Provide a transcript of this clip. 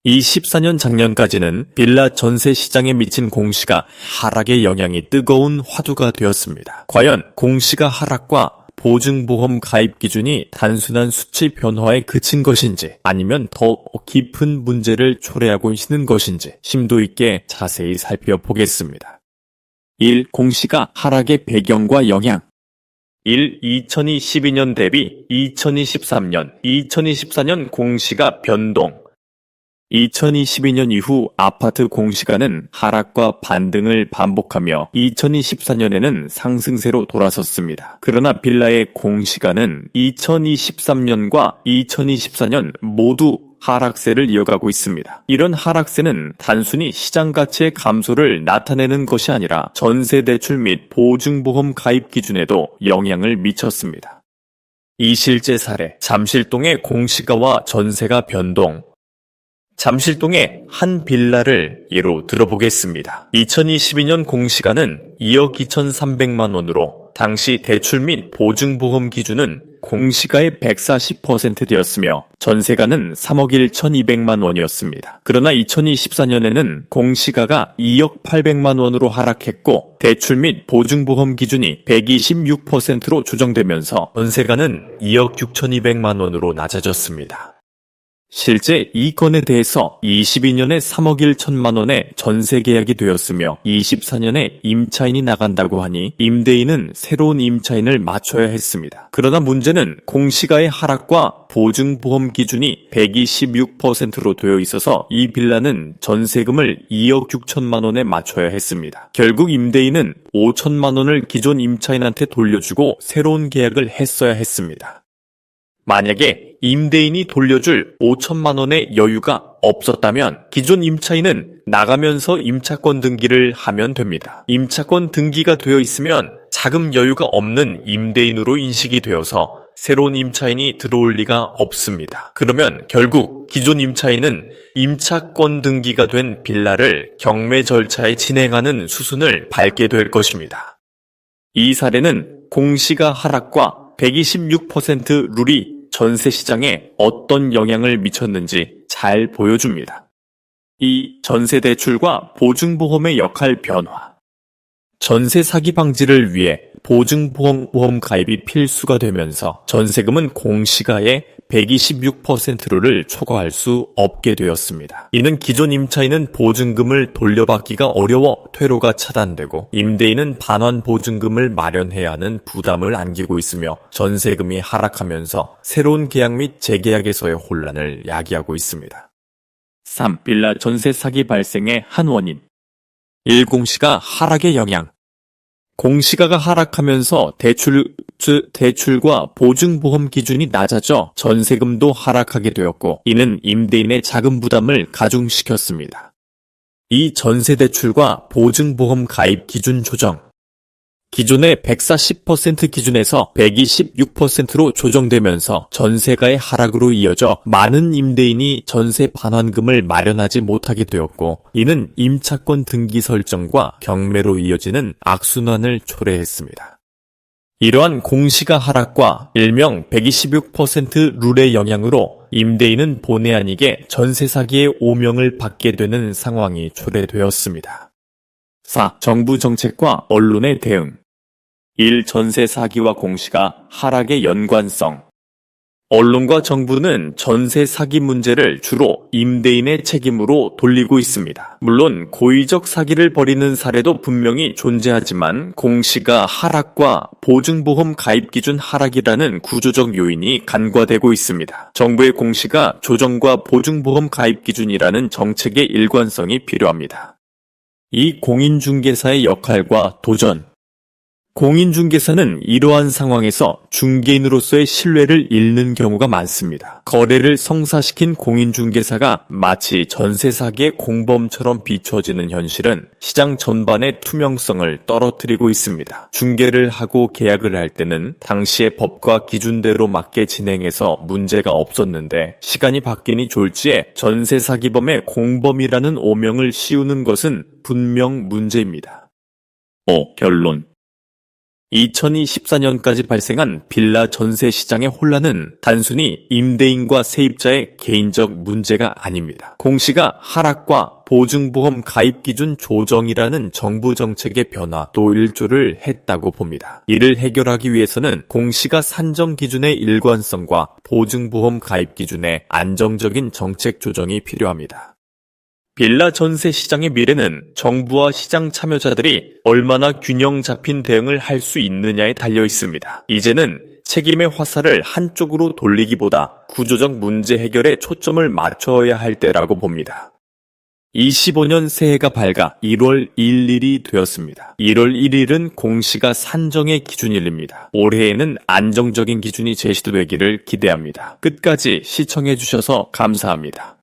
2014년 작년까지는 빌라 전세 시장에 미친 공시가 하락의 영향이 뜨거운 화두가 되었습니다. 과연 공시가 하락과 보증보험 가입 기준이 단순한 수치 변화에 그친 것인지 아니면 더 깊은 문제를 초래하고 있는 것인지 심도 있게 자세히 살펴보겠습니다. 1. 공시가 하락의 배경과 영향 1. 2022년 대비 2023년, 2014년 공시가 변동 2022년 이후 아파트 공시가는 하락과 반등을 반복하며 2024년에는 상승세로 돌아섰습니다. 그러나 빌라의 공시가는 2023년과 2024년 모두 하락세를 이어가고 있습니다. 이런 하락세는 단순히 시장 가치의 감소를 나타내는 것이 아니라 전세 대출 및 보증보험 가입 기준에도 영향을 미쳤습니다. 이 실제 사례, 잠실동의 공시가와 전세가 변동. 잠실동의 한 빌라를 예로 들어보겠습니다. 2022년 공시가는 2억 2,300만 원으로 당시 대출 및 보증보험 기준은 공시가의 140%되었으며 전세가는 3억 1,200만 원이었습니다. 그러나 2024년에는 공시가가 2억 800만 원으로 하락했고 대출 및 보증보험 기준이 126%로 조정되면서 전세가는 2억 6,200만 원으로 낮아졌습니다. 실제 이 건에 대해서 22년에 3억 1천만 원의 전세 계약이 되었으며 24년에 임차인이 나간다고 하니 임대인은 새로운 임차인을 맞춰야 했습니다. 그러나 문제는 공시가의 하락과 보증보험 기준이 126%로 되어 있어서 이 빌라는 전세금을 2억 6천만 원에 맞춰야 했습니다. 결국 임대인은 5천만 원을 기존 임차인한테 돌려주고 새로운 계약을 했어야 했습니다. 만약에 임대인이 돌려줄 5천만 원의 여유가 없었다면 기존 임차인은 나가면서 임차권 등기를 하면 됩니다. 임차권 등기가 되어 있으면 자금 여유가 없는 임대인으로 인식이 되어서 새로운 임차인이 들어올 리가 없습니다. 그러면 결국 기존 임차인은 임차권 등기가 된 빌라를 경매 절차에 진행하는 수순을 밟게 될 것입니다. 이 사례는 공시가 하락과 126% 룰이 전세 시장에 어떤 영향을 미쳤는지 잘 보여줍니다. 2. 전세 대출과 보증보험의 역할 변화. 전세 사기 방지를 위해 보증보험 가입이 필수가 되면서 전세금은 공시가의 126%를 초과할 수 없게 되었습니다. 이는 기존 임차인은 보증금을 돌려받기가 어려워 퇴로가 차단되고 임대인은 반환 보증금을 마련해야 하는 부담을 안기고 있으며 전세금이 하락하면서 새로운 계약 및 재계약에서의 혼란을 야기하고 있습니다. 3. 빌라 전세 사기 발생의 한 원인. 1. 공시가 하락의 영향. 공시가가 하락하면서 대출과 보증보험 기준이 낮아져 전세금도 하락하게 되었고 이는 임대인의 자금 부담을 가중시켰습니다. 이 전세 대출과 보증보험 가입 기준 조정. 기존의 140% 기준에서 126%로 조정되면서 전세가의 하락으로 이어져 많은 임대인이 전세 반환금을 마련하지 못하게 되었고 이는 임차권 등기 설정과 경매로 이어지는 악순환을 초래했습니다. 이러한 공시가 하락과 일명 126% 룰의 영향으로 임대인은 본의 아니게 전세 사기의 오명을 받게 되는 상황이 초래되었습니다. 4. 정부 정책과 언론의 대응. 1. 전세 사기와 공시가 하락의 연관성. 언론과 정부는 전세 사기 문제를 주로 임대인의 책임으로 돌리고 있습니다. 물론 고의적 사기를 벌이는 사례도 분명히 존재하지만 공시가 하락과 보증보험 가입 기준 하락이라는 구조적 요인이 간과되고 있습니다. 정부의 공시가 조정과 보증보험 가입 기준이라는 정책의 일관성이 필요합니다. 이 공인중개사의 역할과 도전. 공인중개사는 이러한 상황에서 중개인으로서의 신뢰를 잃는 경우가 많습니다. 거래를 성사시킨 공인중개사가 마치 전세 사기의 공범처럼 비춰지는 현실은 시장 전반의 투명성을 떨어뜨리고 있습니다. 중개를 하고 계약을 할 때는 당시의 법과 기준대로 맞게 진행해서 문제가 없었는데 시간이 바뀌니 졸지에 전세 사기범의 공범이라는 오명을 씌우는 것은 분명 문제입니다. 5. 결론. 2024년까지 발생한 빌라 전세 시장의 혼란은 단순히 임대인과 세입자의 개인적 문제가 아닙니다. 공시가 하락과 보증보험 가입 기준 조정이라는 정부 정책의 변화도 일조를 했다고 봅니다. 이를 해결하기 위해서는 공시가 산정 기준의 일관성과 보증보험 가입 기준의 안정적인 정책 조정이 필요합니다. 빌라 전세 시장의 미래는 정부와 시장 참여자들이 얼마나 균형 잡힌 대응을 할 수 있느냐에 달려 있습니다. 이제는 책임의 화살을 한쪽으로 돌리기보다 구조적 문제 해결에 초점을 맞춰야 할 때라고 봅니다. 25년 새해가 밝아 1월 1일이 되었습니다. 1월 1일은 공시가 산정의 기준일입니다. 올해에는 안정적인 기준이 제시되기를 기대합니다. 끝까지 시청해주셔서 감사합니다.